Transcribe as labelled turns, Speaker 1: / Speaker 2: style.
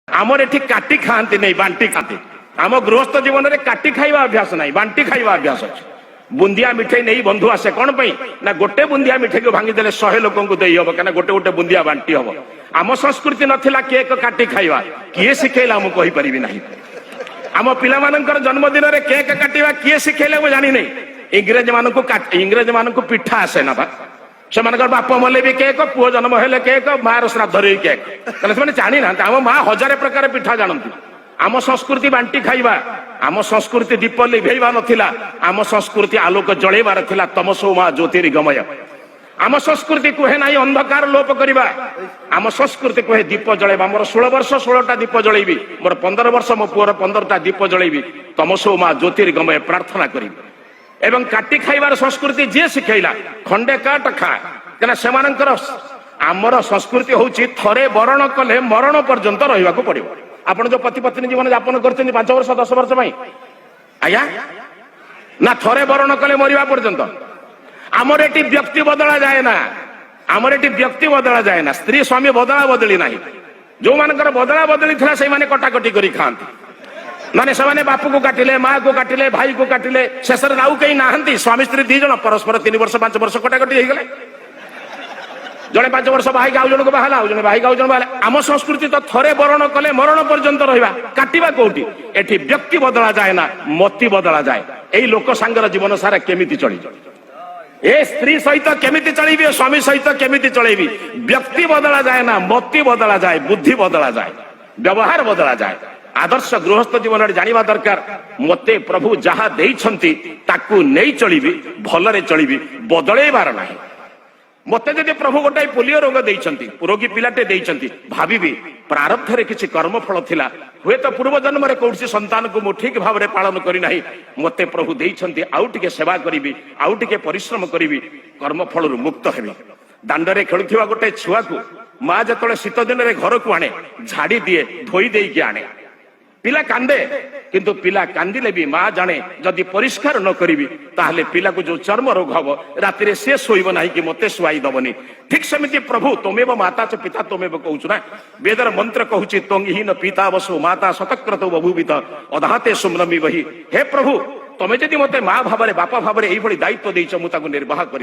Speaker 1: आमर एठी काटी खाती नहीं बांटी खाती आम गृहस्थ जीवन में काटी खाइबा अभ्यास नहीं बांटी खाइबा अभ्यास अच्छे बुंदिया मिठाई नहीं बंधु आसे कौन पे ना गोटे बुंदिया मिठाई को भांगीदे 100 लोक हम गोटे गोटे बुंदिया बांटी हम आम संस्कृति नाला केक काटी खाइबा किए शिखेला मुझे कहीपरि ना आम पिला जन्मदिन में केक काटिबा किए शिखेला मुझे जानी नहीं इंग्रेज मान पिठा आसे ना बा से बाप मले भी केक पुओ जन्म हेले केक मार श्राद्ध केक से जानी ना आम माँ 1000 प्रकार पिठा जानती आम संस्कृति बांटी खाइबा आम संस्कृति दीप लिभेवा नथिला आम संस्कृति आलोक जलैबार थिला तमसो मा ज्योतिर्गमय आम संस्कृति कहे ना अंधकार लोप करवा आम संस्कृति कहे दीप जलैबा मोर 16 वर्ष 16टा दीप जलैबी मोर 15 वर्ष मो पुअर 15टा दीप जलैबी तमसो मा ज्योतिर्गमय प्रार्थना करी एवं काटी खाइबार संस्कृति जे शिखैला खंडे काट खा कना सेमानकर आमर संस्कृति होची थरे वरण कले मरण पर्यंत रहिबा को पड़िबो आपण जो पति पत्नी जीवन यापन करछन 5 वर्ष 10 वर्ष में आया ना थरे वरण कले मरिबा पर्यंत आमर एटी व्यक्ति बदला जाए ना आमर एटी व्यक्ति बदला जाए ना स्त्री स्वामी बदला बदली नाही जो मानकर बदला बदली थिला से माने कटाकटी करी खांती माने से बापू को काटिले माँ को काटिले भाई को काटिले शेष आउ कहीं नाहंती स्वामी स्त्री 2 जन परस्पर 3 वर्ष 5 वर्ष कटाकटी हो गले जड़े 5 वर्ष बाहिक आउ जन को बाहला आउ जन बाहिक आउ जन बाहला आम संस्कृति तो थरे वरण कले मरण पर्यंत रहिबा काटिबा कोठी एठी व्यक्ति बदला जाए ना मति बदला जाए एई लोक सांगर जीवन सारा केमिति चली ए स्त्री सहित केमिति चलैबी स्वामी सहित केमिति चलैबी व्यक्ति बदला जाए ना मति बदला जाए बुद्धि बदला जाए व्यवहार बदला जाए आदर्श गृहस्थ जीवन जानिबा दरकार मते प्रभु जहा देइछंती ताकू नै चलिबी भलरे चलिबी बदलैबार नाही मते जदि प्रभु गोटाई पोलियो रोग देइछंती रोगी पिलाटे देइछंती भाबिबी प्रारब्ध रे किछि कर्मफल थिला हुए तो पूर्व जन्म रे कोसी संतान को मु ठीक भाव रे पालन करी नाही मते प्रभु देइछंती आउ टिके सेवा करिबी आउ टिके परिश्रम करिबी कर्मफल रु मुक्त हेबी दांड रे खेलुथिबा गोटे छुआ को मां जतले शीत दिन रे घर को आने झाड़ी दिए धोई देई के आने पिला कांदे किंतु पिला कांदिले भी माँ जाने जदि परिष्कार न करी ताहले पिला को जो चर्म रोग हम राति से शोब ना कि मते शुआई दबनी ठीक सेमती प्रभु तमेव माता च पिता तमेव कहूँ ना वेदर मंत्र कहूँ तंगहीन पिता वसु माता शतक्रत बभूवित अधाते सुम्रमी वही हे प्रभु तमे जदि मते माँ भाव बापा भाव यही दायित्व देच मुझे निर्वाह कर